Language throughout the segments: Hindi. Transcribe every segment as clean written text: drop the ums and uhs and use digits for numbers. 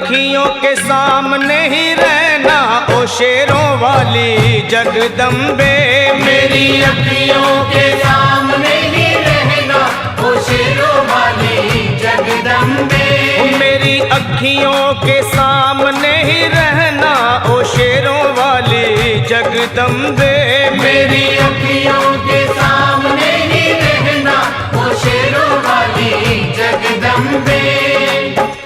अखियों के सामने ही रहना ओ शेरों वाली जगदम्बे। मेरी अखियों के सामने ही रहना ओ शेरों वाली जगदम्बे। मेरी अखियों के सामने ही रहना ओ शेरों वाली जगदम्बे। मेरी अखियों के सामने ही रहना ओ शेरों वाली जगदम्बे।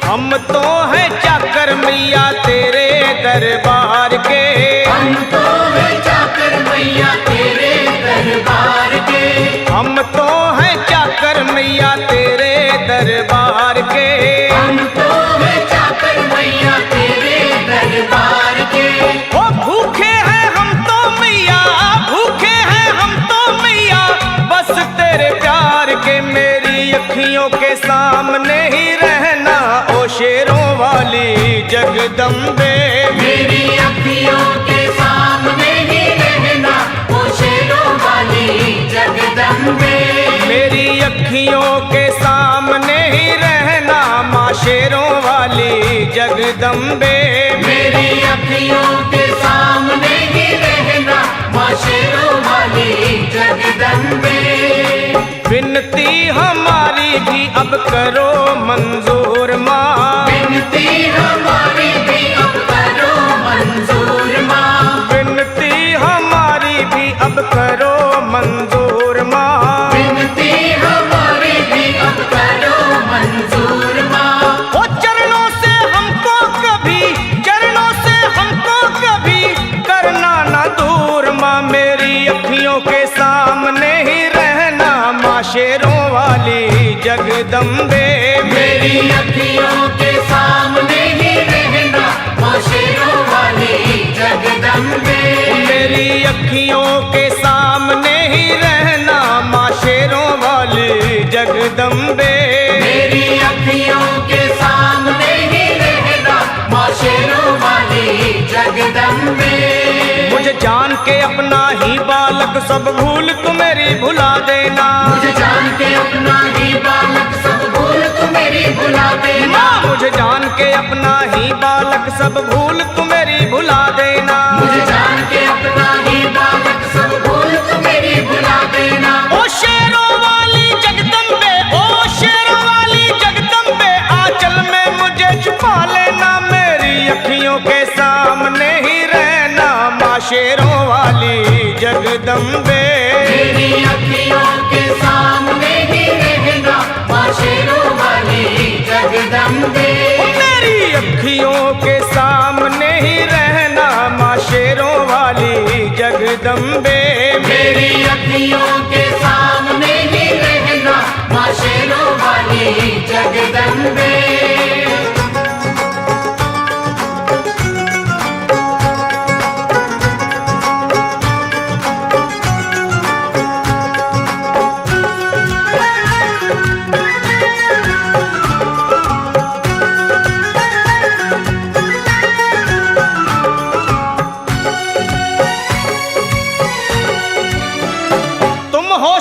हम तो हैं चाकर मैया तेरे दरबार के। हम तो हैं चाकर मैया तेरे दरबार के। हम तो हैं चाकर मैया तेरे दरबार के। हम तो हैं चाकर मैया तेरे दरबार के। ओ भूखे हैं हम तो मैया, भूखे हैं हम तो मैया बस तेरे प्यार के। मेरी अखियों के सामने ही रहना ओ शेरों वाली जगदम्बे। मेरी अखियों के सामने ही रहना ओ शेरों वाली जगदम्बे। मेरी अखियों के सामने ही रहना माँ शेरों वाली जगदम्बे। मेरी अखियों के सामने ही रहना माँ शेरों वाली जगदम्बे। विनती हमारी भी अब करो मंजूर माँ। विनती हमारी भी अब करो मंजूर माँ। विनती हमारी भी अब करो मंजूर माँ। विनती हमारी भी अब करो मंजूर माँ। ओ चरणों से हमको कभी, चरणों से हमको कभी करना ना दूर माँ। मेरी अखियों के सामने ही रहना माँ शेरों वाली जगदम्बे। मेरी अखियों के सामने ही रहना माँ शेरों वाली जगदम्बे। मेरी अखियों के सामने ही रहना माँ शेरों वाली जगदम्बे। मेरी अखियों के सामने ही रहना माँ शेरों वाली जगदम्बे। मुझे जान के अपना ही बालक सब भूल तू मेरी भुला देना। मुझे जान के अपना ही बालक सब भूल तू मेरी भुला देना। माँ मुझे जान के अपना ही बालक सब भूल तू मेरी भुला देना। मुझे जान के अपना ही बालक सब भूल तू मेरी भुला देना। ओ शेरों वाली जगदम्बे, ओ शेरों वाली जगदम्बे आंचल में मुझे छुपा लेना। मेरी अखियों के सामने ही रहना माँ शेरों वाली जगदम्बे। मेरी अखियों के सामने ही रहना माँ शेरों वाली जगदम्बे। मेरी अखियों के सामने ही रहना माँ शेरों वाली जगदम्बे। मेरी अखियों के सामने ही रहना माँ शेरों वाली जगदम्बे।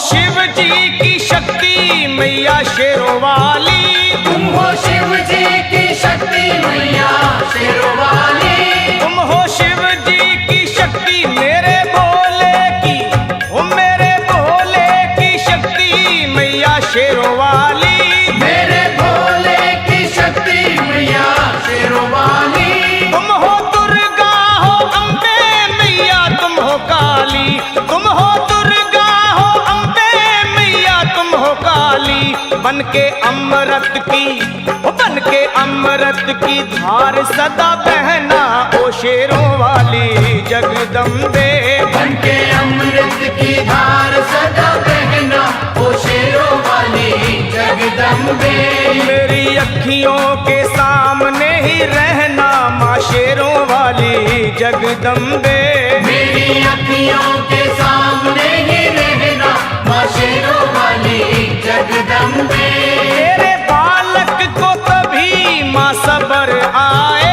शिव जी की शक्ति मैया शेरों वाली। तुम हो शिव जी की शक्ति मैया शेरों वाली। तुम हो शिव जी की शक्ति मेरे भोले की, ओ मेरे भोले की शक्ति मैया शेरों वाली। मेरे भोले की शक्ति मैया शेरों वाली। तुम हो दुर्गा हो अम्बे मैया तुम हो काली। तुम हो दुर्गा हो अम्बे मैया तुम हो काली। बन के अमृत की, बन के अमृत की धार सदा बहना ओ शेरों वाली जगदम्बे। बन के अमृत की धार सदा बहना ओ शेरों वाली जगदम्बे। मेरी अखियों के सामने ही रहना माँ शेरों वाली जगदम्बे। मेरी अखियों के सामने ही रहना माँ शेरों वाली जगदम्बे। तेरे बालक को कभी माँ सबर आए।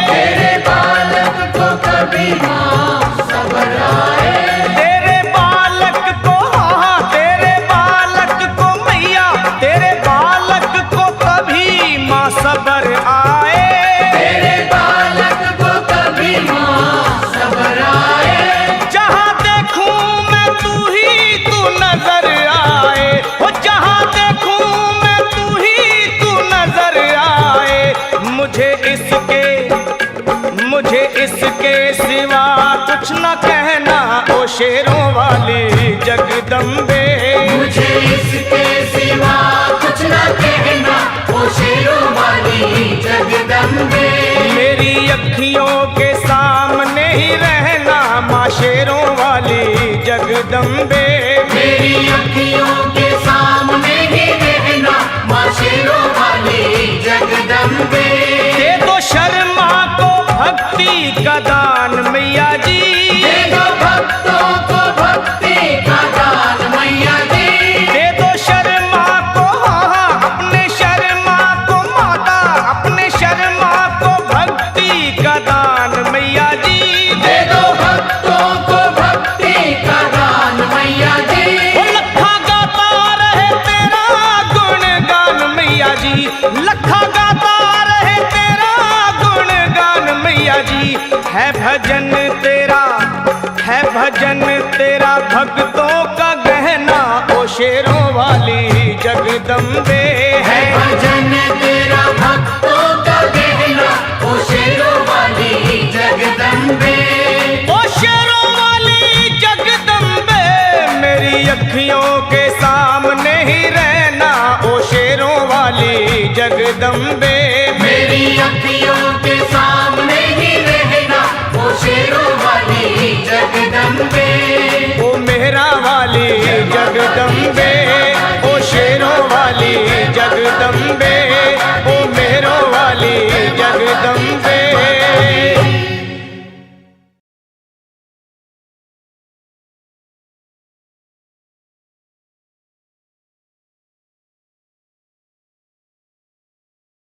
तेरे बालक को कभी माँ सबर आए। तेरे बालक को, हाँ तेरे बालक को मैया, तेरे बालक को कभी माँ सबर आए। तेरे जगदम्बे। मेरी अखियों के सामने ही रहना माँ शेरों वाली जगदम्बे। दे दो शर्मा को भक्ति का दान मैया जी, दे दो भक्तों को भक्ति का दान मैया जी। दे दो शर्मा को, हाँ अपने शर्मा को माता, अपने शर्मा को भक्ति का दान मैया जी। दे दो भक्तों को भक्ति का दान मैया जी। वो लखा गाता रहे तेरा गुणगान मैया जी, लखा गाता रहे तेरा गुणगान मैया जी। है भजन तेरा, है भजन तेरा भक्तों का गहना ओ शेरों वाली जगदम्बे। है भजन तेरा भक्तों का गहना ओ शेरों वाली जगदम्बे। ओ शेरों वाली जगदम्बे, मेरी अखियों के सामने ही रहना ओ शेरों वाली जगदम्बे। मेरी अखियों